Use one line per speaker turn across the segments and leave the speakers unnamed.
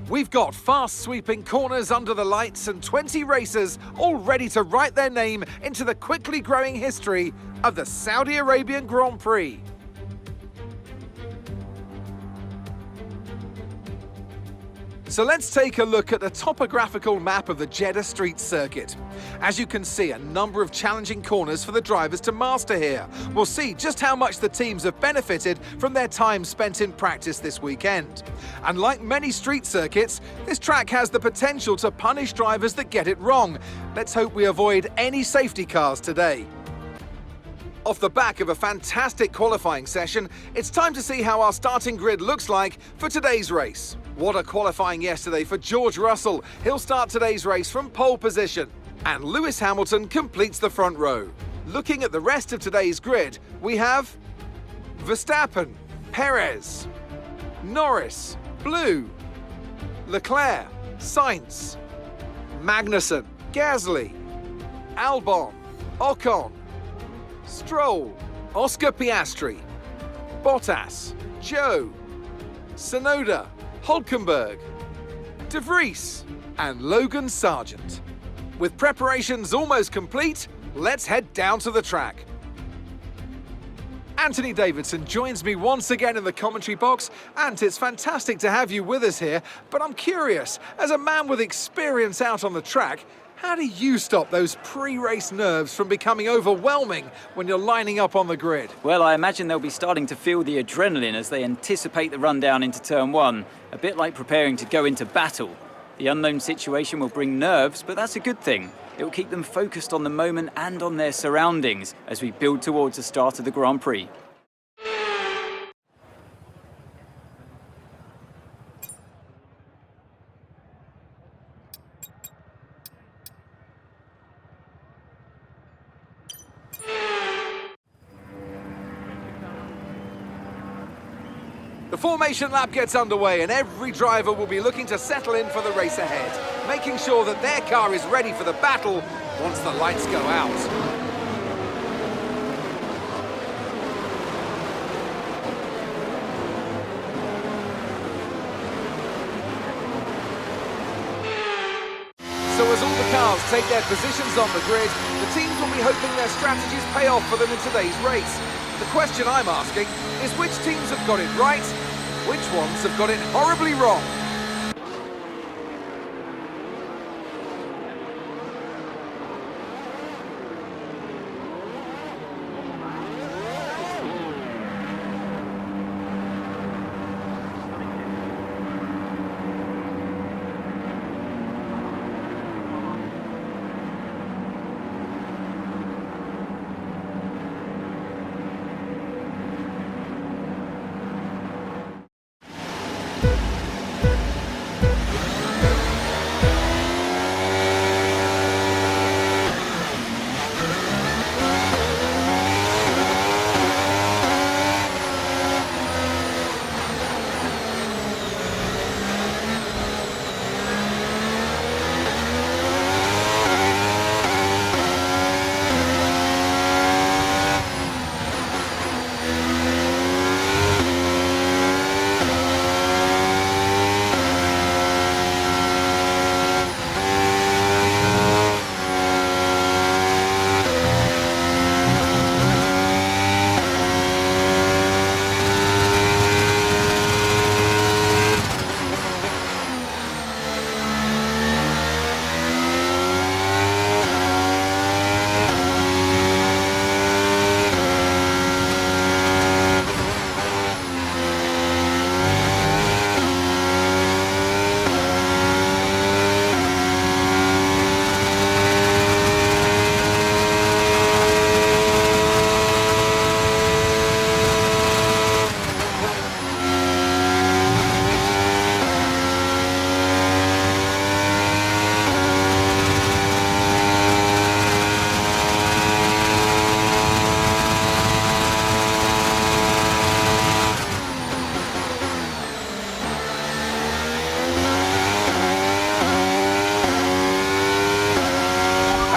We've got fast sweeping corners under the lights and 20 racers all ready to write their name into the quickly growing history of the Saudi Arabian Grand Prix. So let's take a look at the topographical map of the Jeddah Street Circuit. As you can see, a number of challenging corners for the drivers to master here. We'll see just how much the teams have benefited from their time spent in practice this weekend. And like many street circuits, this track has the potential to punish drivers that get it wrong. Let's hope we avoid any safety cars today. Off the back of a fantastic qualifying session, it's time to see how our starting grid looks like for today's race. What a qualifying yesterday for George Russell. He'll start today's race from pole position. And Lewis Hamilton completes the front row. Looking at the rest of today's grid, we have Verstappen, Perez, Norris, Blue, Leclerc, Sainz, Magnussen, Gasly, Albon, Ocon, Stroll, Oscar Piastri, Bottas, Zhou, Tsunoda, Hülkenberg, De Vries and Logan Sargent. With preparations almost complete, let's head down to the track. Anthony Davidson joins me once again in the commentary box. Ant, it's fantastic to have you with us here, but I'm curious, as a man with experience out on the track, how do you stop those pre-race nerves from becoming overwhelming when you're lining up on the grid?
Well, I imagine they'll be starting to feel the adrenaline as they anticipate the run down into turn one, a bit like preparing to go into battle. The unknown situation will bring nerves, but that's a good thing. It will keep them focused on the moment and on their surroundings as we build towards the start of the Grand Prix.
The formation lap gets underway and every driver will be looking to settle in for the race ahead, making sure that their car is ready for the battle once the lights go out. So as all the cars take their positions on the grid, the teams will be hoping their strategies pay off for them in today's race. The question I'm asking is which teams have got it right, which ones have got it horribly wrong?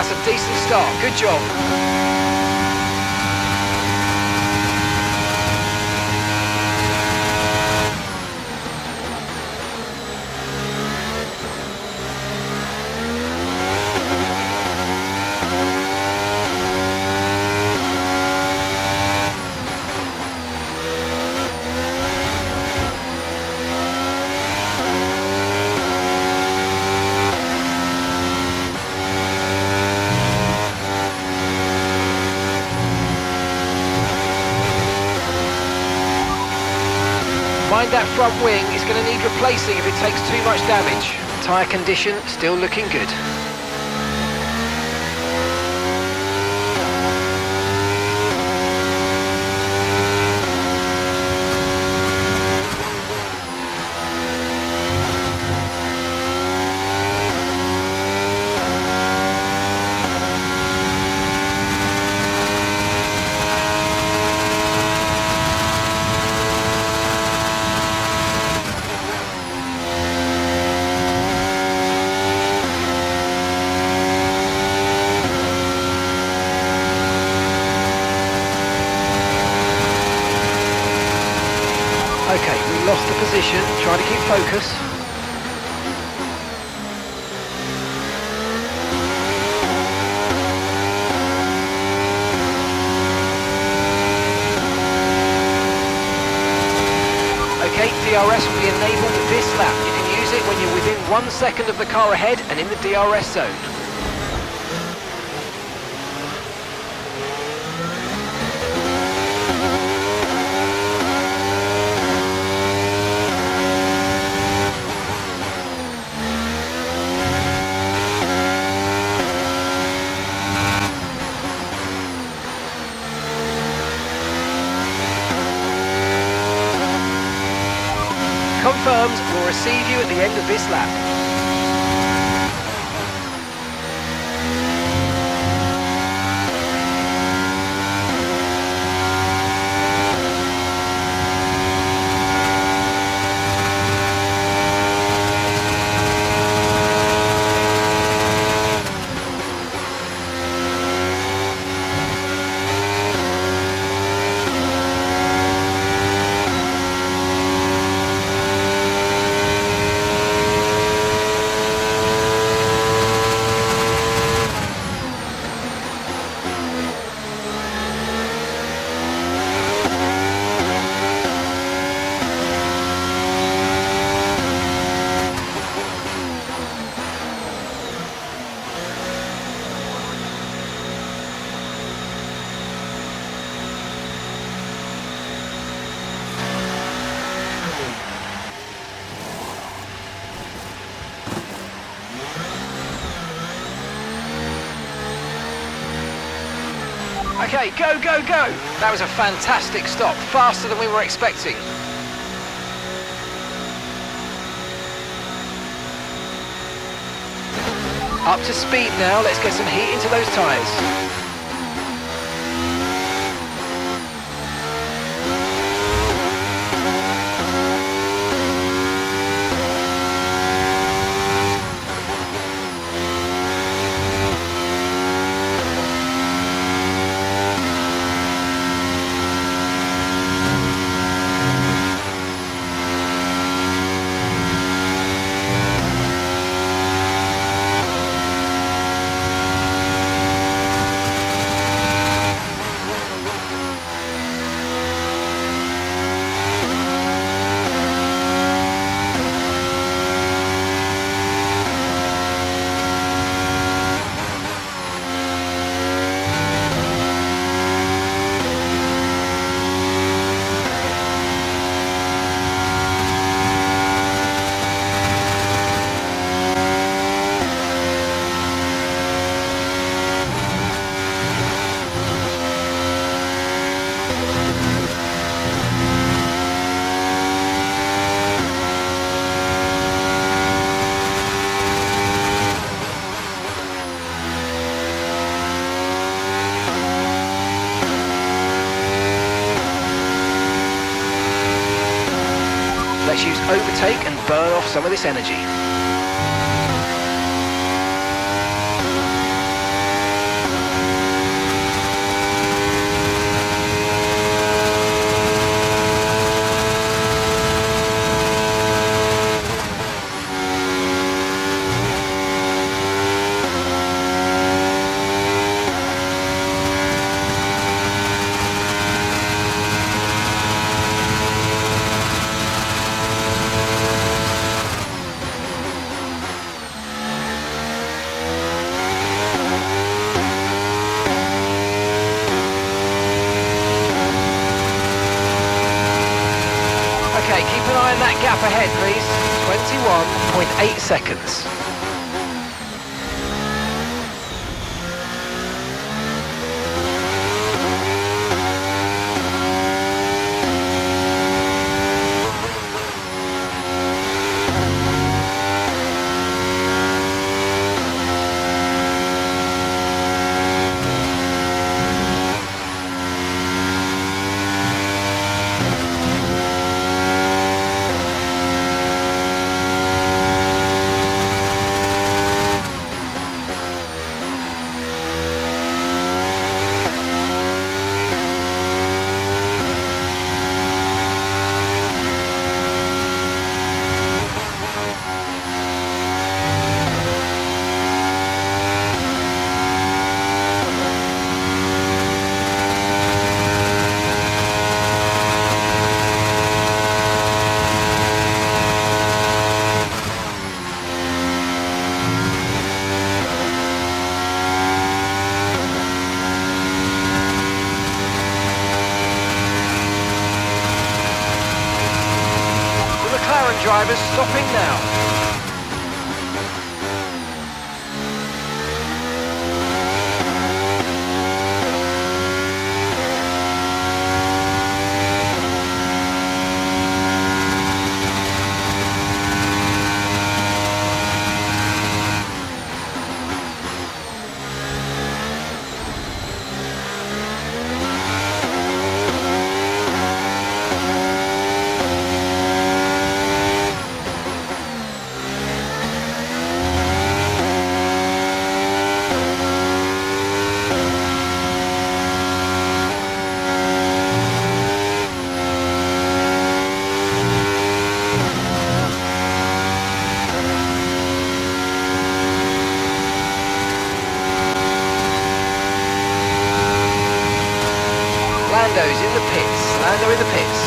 That's a decent start. Good job. Mind that front wing, it's going to need replacing if it takes too much damage. Tyre condition still looking good. Okay, we lost the position, trying to keep focus. Okay, DRS will be enabled this lap. You can use it when you're within 1 second of the car ahead and in the DRS zone. Confirmed, we'll receive you at the end of this lap. Okay, go, go, go! That was a fantastic stop, faster than we were expecting. Up to speed now, let's get some heat into those tyres. Let's use overtake and burn off some of this energy. Okay, keep an eye on that gap ahead, please. 21.8 seconds. Drivers stopping now. Lando's in the pits. Lando in the pits.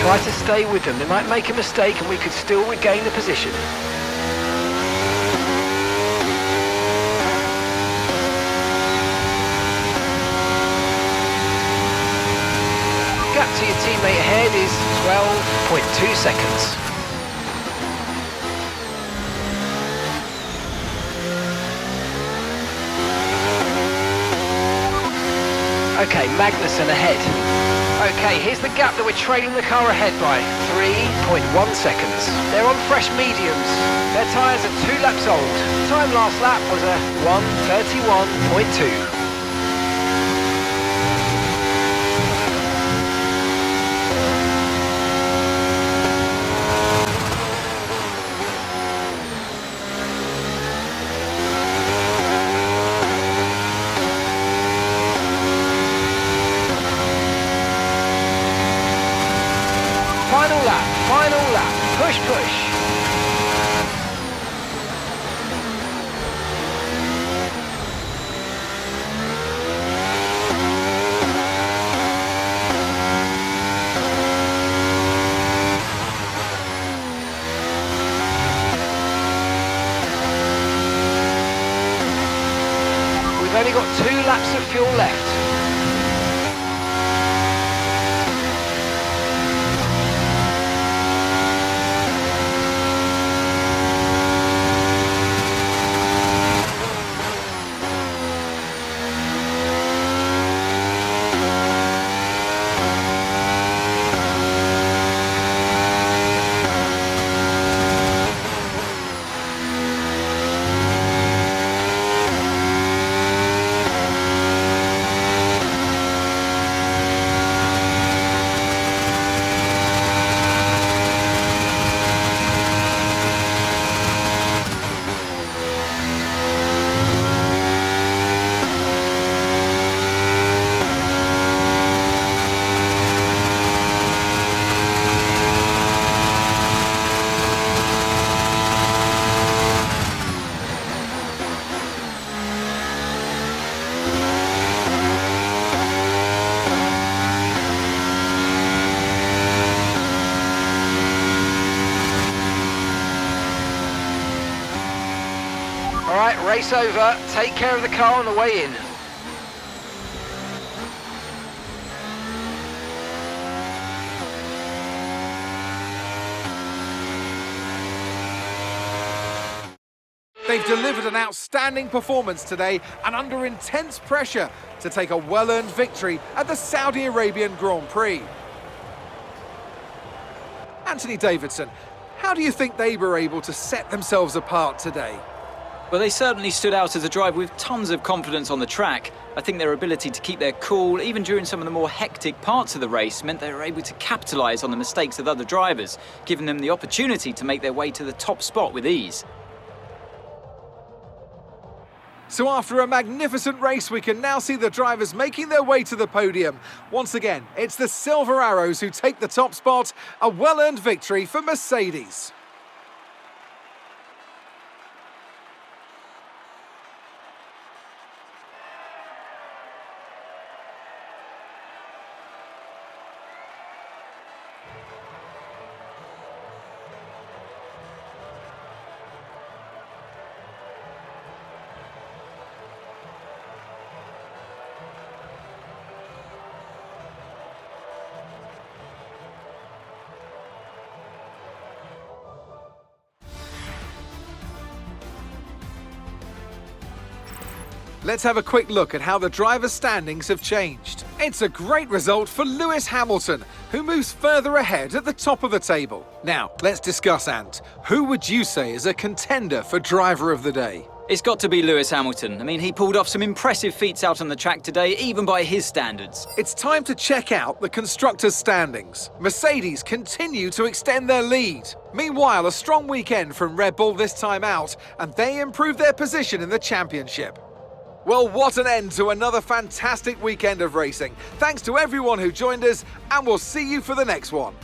Try to stay with them. They might make a mistake and we could still regain the position. Gap to your teammate ahead is 12.2 seconds. Okay, Magnussen ahead. Okay, here's the gap that we're trailing the car ahead by, 3.1 seconds. They're on fresh mediums. Their tyres are 2 laps old. Time last lap was a 1:31.2. Final lap, push, push. only got 2 laps of fuel left. Alright, race over. Take care of the car on the way in.
They've delivered an outstanding performance today and under intense pressure to take a well-earned victory at the Saudi Arabian Grand Prix. Anthony Davidson, how do you think they were able to set themselves apart today?
Well, they certainly stood out as a driver with tons of confidence on the track. I think their ability to keep their cool, even during some of the more hectic parts of the race, meant they were able to capitalise on the mistakes of other drivers, giving them the opportunity to make their way to the top spot with ease.
So after a magnificent race, we can now see the drivers making their way to the podium. Once again, it's the Silver Arrows who take the top spot, a well-earned victory for Mercedes. Let's have a quick look at how the drivers' standings have changed. It's a great result for Lewis Hamilton, who moves further ahead at the top of the table. Now, let's discuss, Ant. Who would you say is a contender for Driver of the Day?
It's got to be Lewis Hamilton. I mean, he pulled off some impressive feats out on the track today, even by his standards.
It's time to check out the constructors' standings. Mercedes continue to extend their lead. Meanwhile, a strong weekend from Red Bull this time out, and they improve their position in the championship. Well, what an end to another fantastic weekend of racing. Thanks to everyone who joined us, and we'll see you for the next one.